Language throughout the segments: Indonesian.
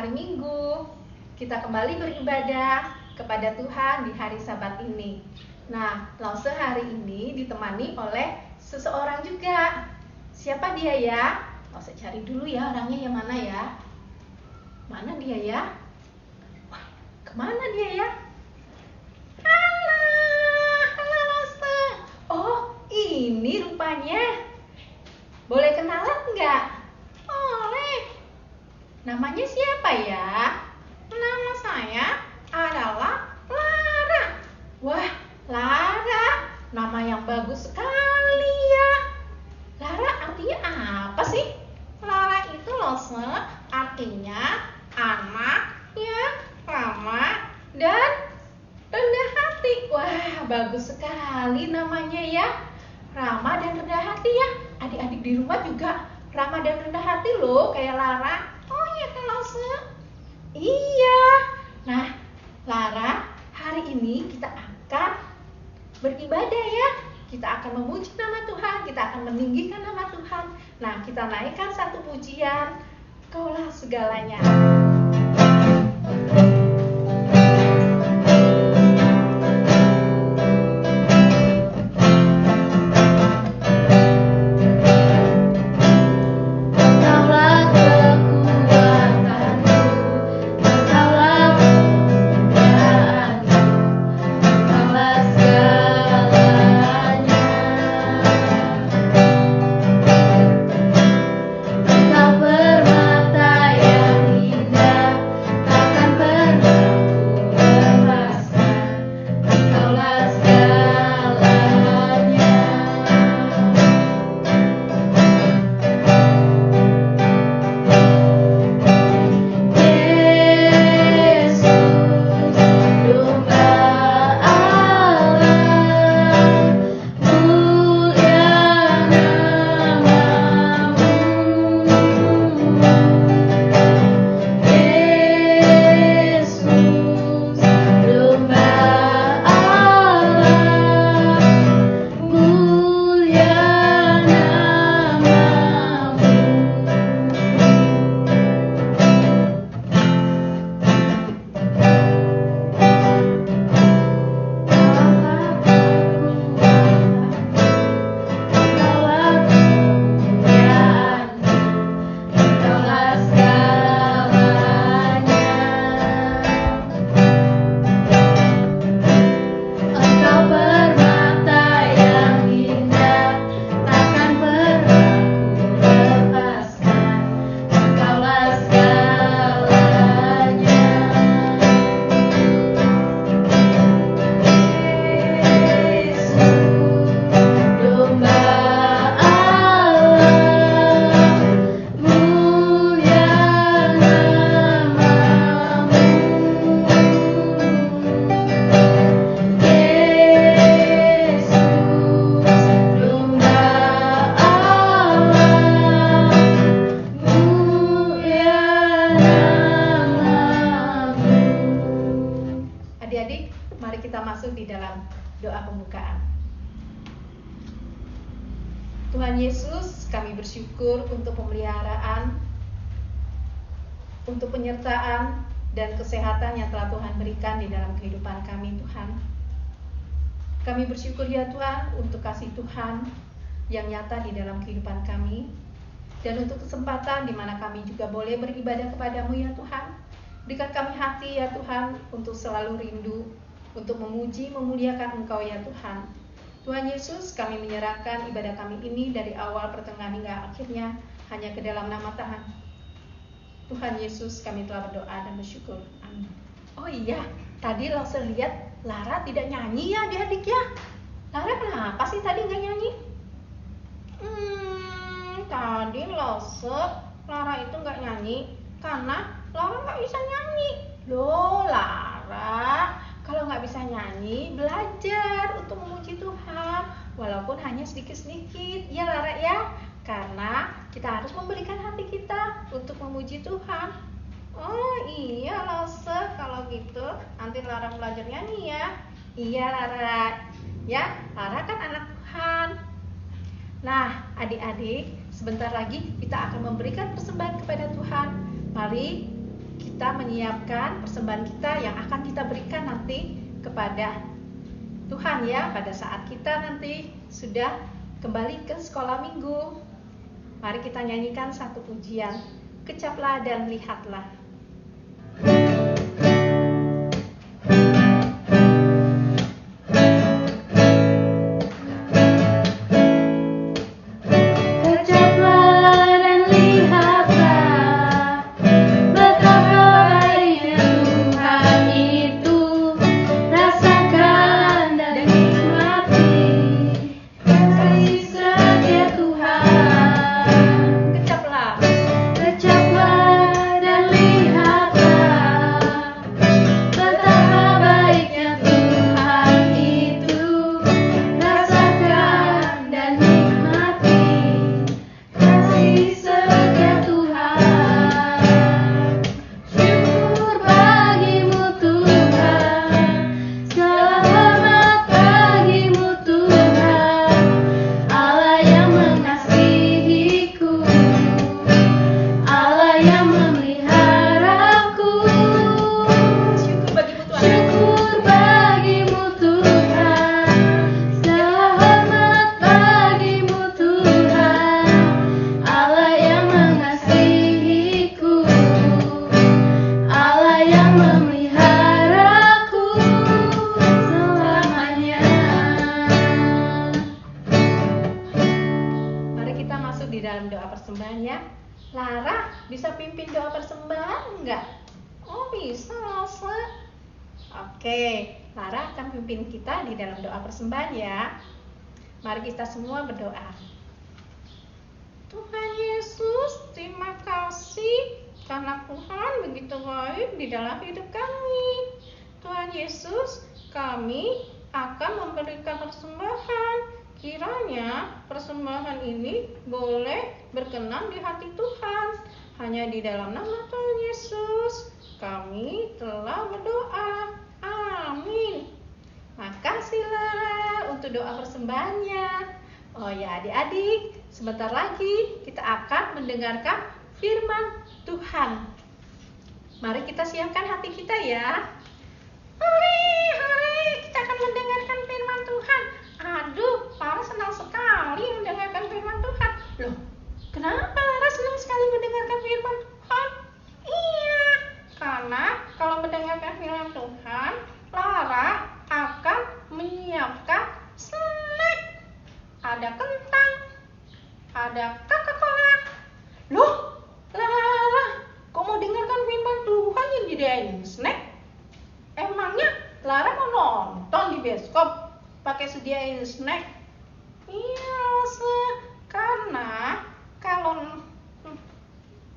hari Minggu. Kita kembali beribadah kepada Tuhan di hari Sabat ini. Nah, Lause hari ini ditemani oleh seseorang juga. Siapa dia ya? Lause cari dulu ya orangnya yang mana ya. Mana dia ya? Wah, kemana dia ya? Halo Lause. Oh, ini rupanya. Boleh kenalan nggak? Boleh. Namanya siapa ya? Nama saya adalah Lara. Wah, Lara, nama yang bagus sekali ya. Lara artinya apa sih? Lara itu Lause artinya anak yang ramah dan rendah hati. Wah, bagus sekali namanya ya. Ramah dan rendah hati ya. Adik-adik di rumah juga ramah dan rendah hati loh kayak Lara. Oh iya kan Lause? Iya. Nah, Lara, hari ini kita akan beribadah ya. Kita akan memuji nama Tuhan, kita akan meninggikan nama Tuhan. Nah, kita naikkan satu pujian, Kaulah segalanya. Tuhan Yesus, kami bersyukur untuk pemeliharaan, untuk penyertaan dan kesehatan yang telah Tuhan berikan di dalam kehidupan kami, Tuhan. Kami bersyukur ya Tuhan untuk kasih Tuhan yang nyata di dalam kehidupan kami, dan untuk kesempatan di mana kami juga boleh beribadah kepadamu ya Tuhan. Berikan kami hati ya Tuhan untuk selalu rindu, untuk memuji, memuliakan Engkau ya Tuhan. Tuhan Yesus, kami menyerahkan ibadah kami ini dari awal, pertengahan hingga akhirnya hanya ke dalam nama Tuhan. Tuhan Yesus, kami telah berdoa dan bersyukur. Amin. Oh iya, tadi Lause lihat Lara tidak nyanyi ya adik-adik ya. Lara kenapa sih tadi nggak nyanyi? Tadi Lara itu nggak nyanyi karena Lara nggak bisa nyanyi. Loh Lara, kalau nggak bisa nyanyi, belajar untuk memuji Tuhan, walaupun hanya sedikit-sedikit, ya Lara ya. Karena kita harus memberikan hati kita untuk memuji Tuhan. Oh iya Lause, kalau gitu nanti Lara belajar nyanyi ya. Iya Lara, ya Lara kan anak Tuhan. Nah adik-adik, sebentar lagi kita akan memberikan persembahan kepada Tuhan. Mari kita menyiapkan persembahan kita yang akan kita berikan nanti kepada Tuhan ya, pada saat kita nanti sudah kembali ke sekolah minggu. Mari kita nyanyikan satu pujian, Kecaplah dan Lihatlah. Lara bisa pimpin doa persembahan enggak? Oh bisa, Lasa. Oke, Lara akan pimpin kita di dalam doa persembahan ya. Mari kita semua berdoa. Tuhan Yesus, terima kasih karena Tuhan begitu baik di dalam hidup kami. Tuhan Yesus, kami akan memberikan persembahan. Kiranya persembahan ini boleh berkenan di hati Tuhan. Hanya di dalam nama Tuhan Yesus kami telah berdoa. Amin. Makasih Lara untuk doa persembahannya. Oh ya adik-adik, sebentar lagi kita akan mendengarkan firman Tuhan. Mari kita siapkan hati kita ya. Hari kita akan mendengarkan firman Tuhan. Aduh, Lara senang sekali mendengarkan firman Tuhan. Loh, kenapa Lara senang sekali mendengarkan firman Tuhan? Iya, karena kalau mendengarkan firman Tuhan, Lara akan menyiapkan snack. Ada kentang, ada Coca-Cola. Loh, Lara, kok mau dengarkan firman Tuhan yang disediain snack? Emangnya Lara mau nonton di bioskop pakai sediain snack? Iya, karena kalau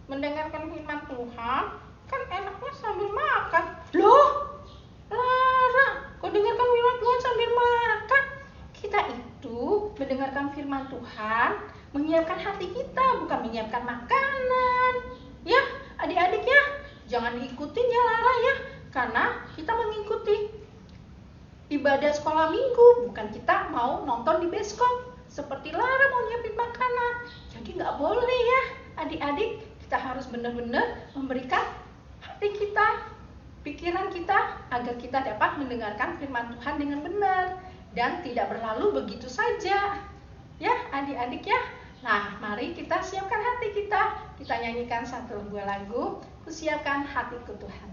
mendengarkan firman Tuhan kan enaknya sambil makan. Loh, Lara, kok dengarkan firman Tuhan sambil makan? Kita itu mendengarkan firman Tuhan, menyiapkan hati kita, bukan menyiapkan makanan. Ya, adik-adik ya, jangan diikutin ya Lara ya, karena kita mengikuti ibadah sekolah minggu, bukan kita mau nonton di bioskop seperti Lara mau nyiapin makanan. Jadi nggak boleh ya adik-adik, kita harus benar-benar memberikan hati kita, pikiran kita, agar kita dapat mendengarkan firman Tuhan dengan benar dan tidak berlalu begitu saja ya adik-adik ya. Nah mari kita siapkan hati kita nyanyikan satu buah lagu, Kusiapkan Hatiku Tuhan.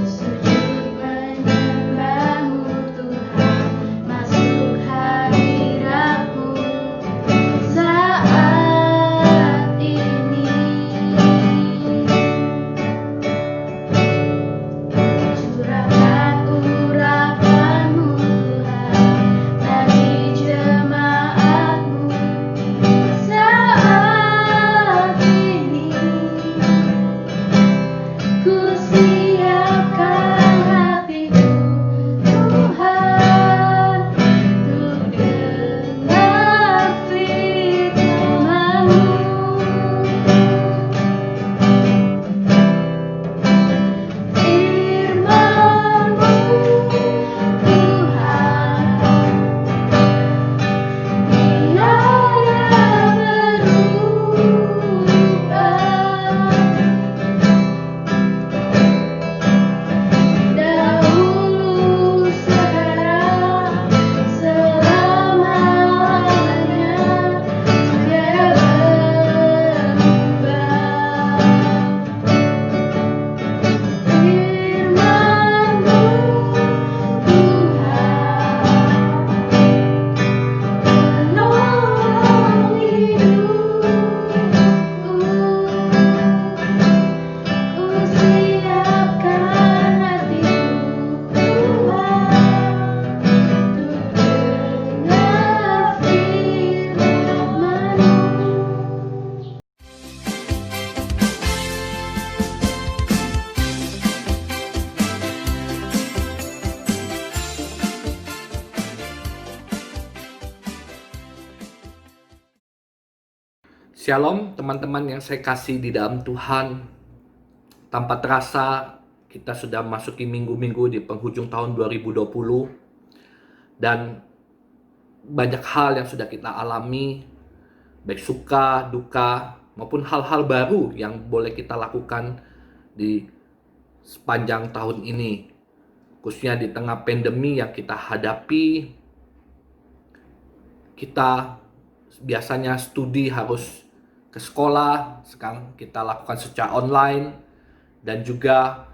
Sujud menyembahmu Tuhan. Shalom teman-teman yang saya kasih di dalam Tuhan. Tanpa terasa kita sudah masuki minggu-minggu di penghujung tahun 2020. Dan banyak hal yang sudah kita alami, baik suka, duka, maupun hal-hal baru yang boleh kita lakukan di sepanjang tahun ini. Khususnya di tengah pandemi yang kita hadapi, kita biasanya studi harus ke sekolah, sekarang kita lakukan secara online, dan juga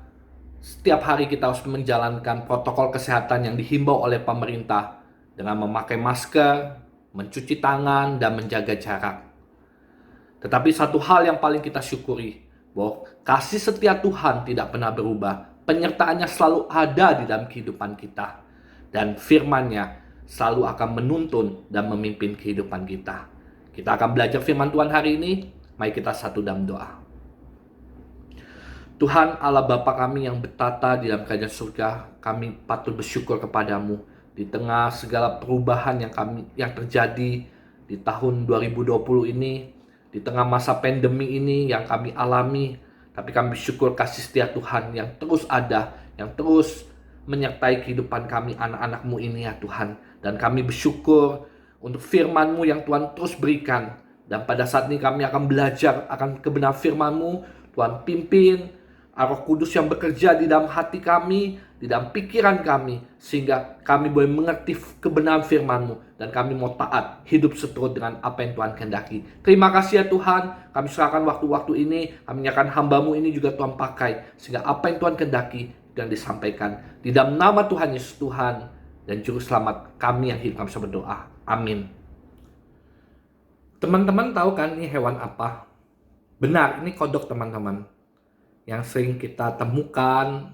setiap hari kita harus menjalankan protokol kesehatan yang dihimbau oleh pemerintah dengan memakai masker, mencuci tangan, dan menjaga jarak. Tetapi satu hal yang paling kita syukuri, bahwa kasih setia Tuhan tidak pernah berubah, penyertaannya selalu ada di dalam kehidupan kita, dan firman-Nya selalu akan menuntun dan memimpin kehidupan kita. Kita akan belajar firman Tuhan hari ini. Mari kita satu dalam doa. Tuhan Allah Bapa kami yang bertata di dalam kerajaan surga, kami patut bersyukur kepadamu di tengah segala perubahan yang terjadi di tahun 2020 ini, di tengah masa pandemi ini yang kami alami. Tapi kami bersyukur kasih setia Tuhan yang terus ada, yang terus menyertai kehidupan kami anak-anak-Mu ini ya Tuhan. Dan kami bersyukur untuk firman-Mu yang Tuhan terus berikan. Dan pada saat ini kami akan belajar akan kebenaran firman-Mu. Tuhan pimpin Roh Kudus yang bekerja di dalam hati kami, di dalam pikiran kami, sehingga kami boleh mengerti kebenaran firman-Mu. Dan kami mau taat, hidup seturut dengan apa yang Tuhan kehendaki. Terima kasih ya Tuhan, kami serahkan waktu-waktu ini, kami menyerahkan hamba-Mu ini juga Tuhan pakai, sehingga apa yang Tuhan kehendaki dan disampaikan. Di dalam nama Tuhan Yesus Tuhan dan Juru Selamat kami yang hidup, kami bisa berdoa. Amin. Teman-teman tahu kan ini hewan apa? Benar, ini kodok teman-teman. Yang sering kita temukan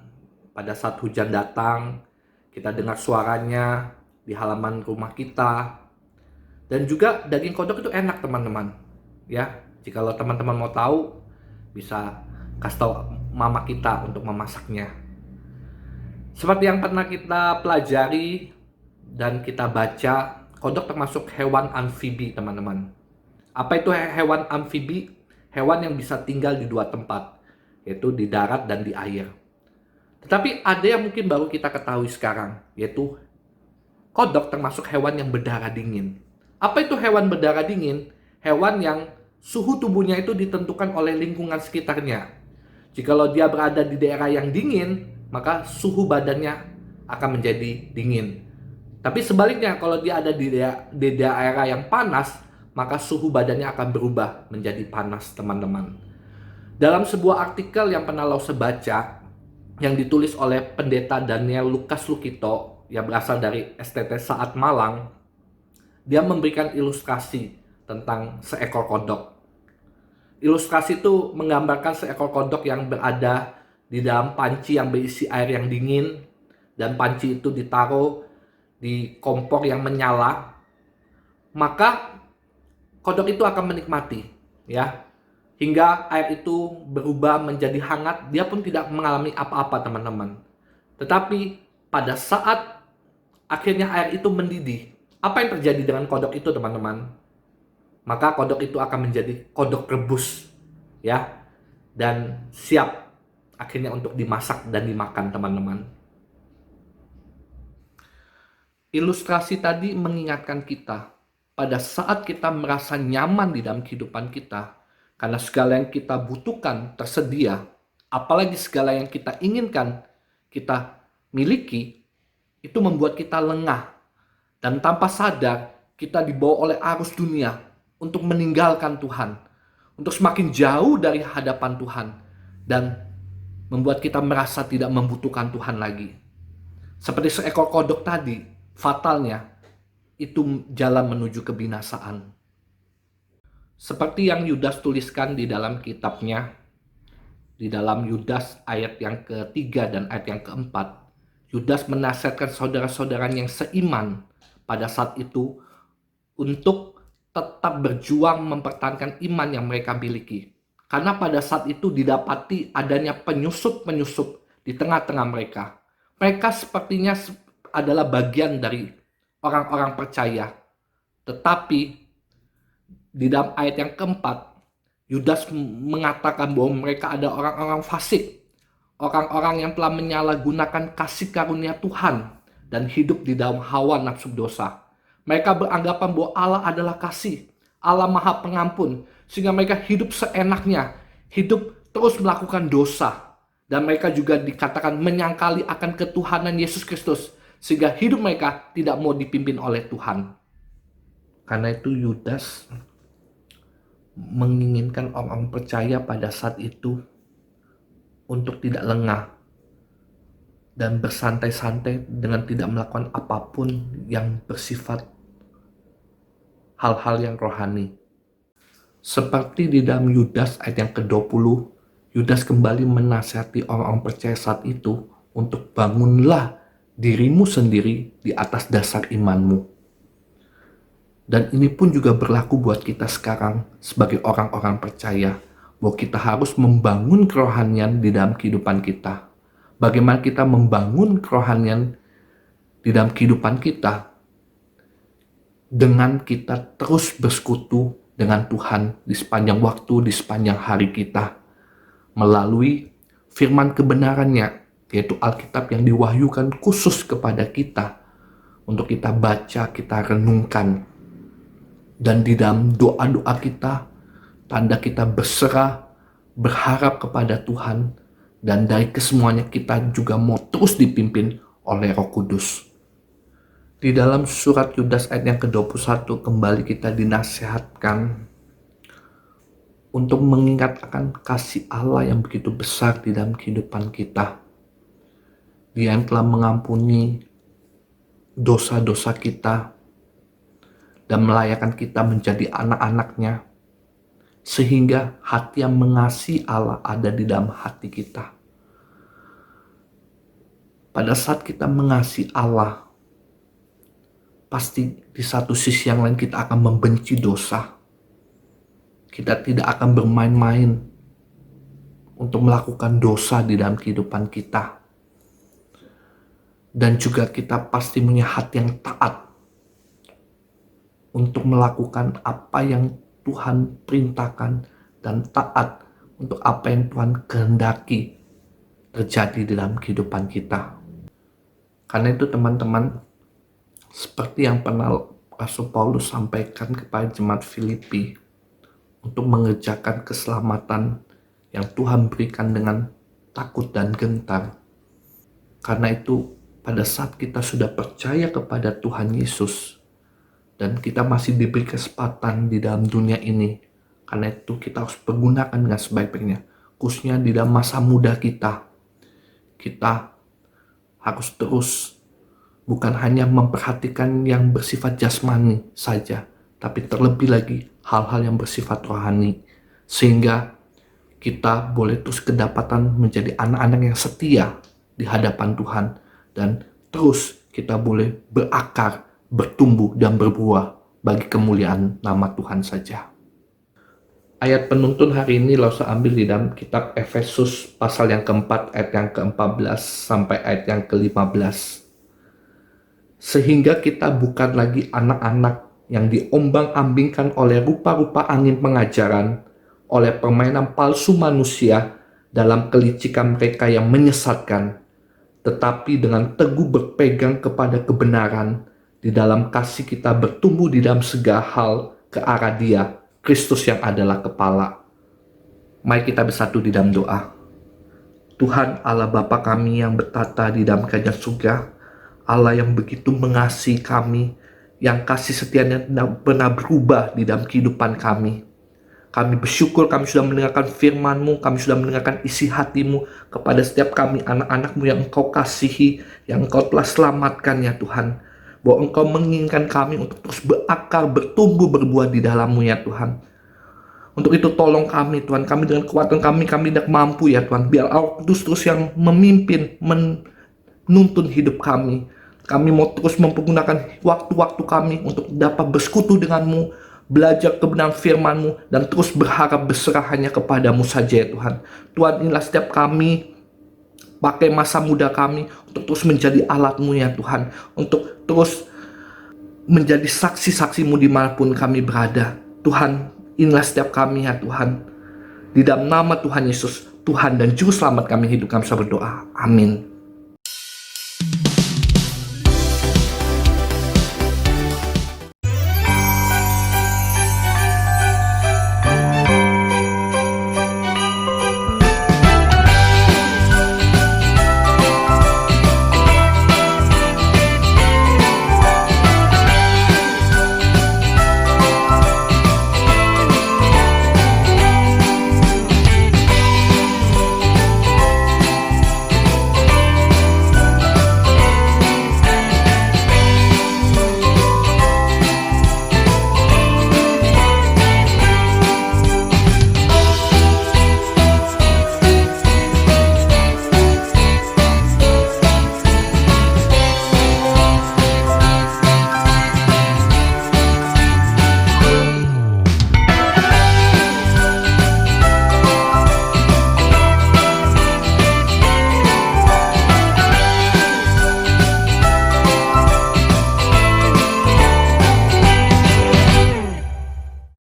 pada saat hujan datang, kita dengar suaranya di halaman rumah kita. Dan juga daging kodok itu enak teman-teman. Ya, jika teman-teman mau tahu, bisa kasih tahu mama kita untuk memasaknya. Seperti yang pernah kita pelajari dan kita baca, kodok termasuk hewan amfibi teman-teman. Apa itu hewan amfibi? Hewan yang bisa tinggal di dua tempat, yaitu di darat dan di air. Tetapi ada yang mungkin baru kita ketahui sekarang, yaitu kodok termasuk hewan yang berdarah dingin. Apa itu hewan berdarah dingin? Hewan yang suhu tubuhnya itu ditentukan oleh lingkungan sekitarnya. Jikalau dia berada di daerah yang dingin, maka suhu badannya akan menjadi dingin. Tapi sebaliknya, kalau dia ada di daerah yang panas, maka suhu badannya akan berubah menjadi panas, teman-teman. Dalam sebuah artikel yang pernah Lause baca, yang ditulis oleh pendeta Daniel Lukas Lukito, yang berasal dari STT Saat Malang, dia memberikan ilustrasi tentang seekor kodok. Ilustrasi itu menggambarkan seekor kodok yang berada di dalam panci yang berisi air yang dingin, dan panci itu ditaruh di kompor yang menyala. Maka kodok itu akan menikmati, ya, hingga air itu berubah menjadi hangat. Dia pun tidak mengalami apa-apa teman-teman. Tetapi pada saat akhirnya air itu mendidih, apa yang terjadi dengan kodok itu teman-teman? Maka kodok itu akan menjadi kodok rebus, ya, dan siap akhirnya untuk dimasak dan dimakan teman-teman. Ilustrasi tadi mengingatkan kita, pada saat kita merasa nyaman di dalam kehidupan kita, karena segala yang kita butuhkan tersedia, apalagi segala yang kita inginkan kita miliki, itu membuat kita lengah. Dan tanpa sadar, kita dibawa oleh arus dunia untuk meninggalkan Tuhan, untuk semakin jauh dari hadapan Tuhan, dan membuat kita merasa tidak membutuhkan Tuhan lagi. Seperti seekor kodok tadi, fatalnya itu jalan menuju kebinasaan. Seperti yang Yudas tuliskan di dalam kitabnya, di dalam Yudas ayat yang ketiga dan ayat yang keempat, Yudas menasihatkan saudara-saudaranya yang seiman pada saat itu untuk tetap berjuang mempertahankan iman yang mereka miliki. Karena pada saat itu didapati adanya penyusup-penyusup di tengah-tengah mereka. Mereka sepertinya adalah bagian dari orang-orang percaya. Tetapi di dalam ayat yang keempat, Yudas mengatakan bahwa mereka ada orang-orang fasik, orang-orang yang telah menyalahgunakan kasih karunia Tuhan dan hidup di dalam hawa nafsu dosa. Mereka beranggapan bahwa Allah adalah kasih, Allah Maha Pengampun, sehingga mereka hidup seenaknya, hidup terus melakukan dosa. Dan mereka juga dikatakan menyangkali akan ketuhanan Yesus Kristus, sehingga hidup mereka tidak mau dipimpin oleh Tuhan. Karena itu Yudas menginginkan orang percaya pada saat itu untuk tidak lengah dan bersantai-santai dengan tidak melakukan apapun yang bersifat hal-hal yang rohani. Seperti di dalam Yudas ayat yang ke-20, Yudas kembali menasihati orang-orang percaya saat itu untuk bangunlah dirimu sendiri di atas dasar imanmu. Dan ini pun juga berlaku buat kita sekarang sebagai orang-orang percaya, bahwa kita harus membangun kerohanian di dalam kehidupan kita. Bagaimana kita membangun kerohanian di dalam kehidupan kita? Dengan kita terus bersekutu dengan Tuhan di sepanjang waktu, di sepanjang hari kita. Melalui firman kebenarannya, yaitu Alkitab yang diwahyukan khusus kepada kita. Untuk kita baca, kita renungkan. Dan di dalam doa-doa kita, tanda kita berserah, berharap kepada Tuhan, dan dari kesemuanya kita juga mau terus dipimpin oleh Roh Kudus. Di dalam surat Yudas ayat yang ke-21 kembali kita dinasihatkan untuk mengingat akan kasih Allah yang begitu besar di dalam kehidupan kita. Dia yang telah mengampuni dosa-dosa kita dan melayakkan kita menjadi anak-anaknya, sehingga hati yang mengasihi Allah ada di dalam hati kita. Pada saat kita mengasihi Allah, pasti di satu sisi yang lain kita akan membenci dosa. Kita tidak akan bermain-main untuk melakukan dosa di dalam kehidupan kita. Dan juga kita pasti punya hati yang taat untuk melakukan apa yang Tuhan perintahkan dan taat untuk apa yang Tuhan kehendaki terjadi di dalam kehidupan kita. Karena itu teman-teman, seperti yang pernah Rasul Paulus sampaikan kepada jemaat Filipi, untuk mengerjakan keselamatan yang Tuhan berikan dengan takut dan gentar. Karena itu pada saat kita sudah percaya kepada Tuhan Yesus, dan kita masih diberi kesempatan di dalam dunia ini, karena itu kita harus pergunakan dengan sebaik-baiknya, khususnya di dalam masa muda kita. Kita harus terus bukan hanya memperhatikan yang bersifat jasmani saja, tapi terlebih lagi hal-hal yang bersifat rohani, sehingga kita boleh terus kedapatan menjadi anak-anak yang setia di hadapan Tuhan, dan terus kita boleh berakar, bertumbuh dan berbuah bagi kemuliaan nama Tuhan saja. Ayat penuntun hari ini saya ambil di dalam kitab Efesus pasal yang keempat ayat yang ke-14 sampai ayat yang ke-15. Sehingga kita bukan lagi anak-anak yang diombang-ambingkan oleh rupa-rupa angin pengajaran, oleh permainan palsu manusia dalam kelicikan mereka yang menyesatkan, tetapi dengan teguh berpegang kepada kebenaran, di dalam kasih kita bertumbuh di dalam segala hal ke arah Dia, Kristus yang adalah kepala. Mari kita bersatu di dalam doa. Tuhan Allah Bapa kami yang bertata di dalam kerajaan surga, Allah yang begitu mengasihi kami, yang kasih setianya tidak pernah berubah di dalam kehidupan kami. Kami bersyukur kami sudah mendengarkan firman-Mu, kami sudah mendengarkan isi hati-Mu kepada setiap kami anak-anak-Mu yang Engkau kasihi, yang Engkau telah selamatkan ya Tuhan. Bahwa Engkau menginginkan kami untuk terus berakar, bertumbuh, berbuah di dalam-Mu ya Tuhan. Untuk itu tolong kami Tuhan, kami dengan kekuatan kami tidak mampu ya Tuhan. Biar Roh Kudus terus yang memimpin, menuntun hidup kami. Kami mau terus mempergunakan waktu-waktu kami untuk dapat bersekutu dengan-Mu, belajar kebenaran firman-Mu, dan terus berharap berserah hanya kepada-Mu saja ya Tuhan. Tuhan, inilah setiap kami pakai masa muda kami untuk terus menjadi alat-Mu ya Tuhan, untuk terus menjadi saksi-saksi-Mu dimanapun kami berada. Tuhan, inilah setiap kami ya Tuhan. Di dalam nama Tuhan Yesus, Tuhan dan Juru Selamat kami hidup kami bisa berdoa. Amin.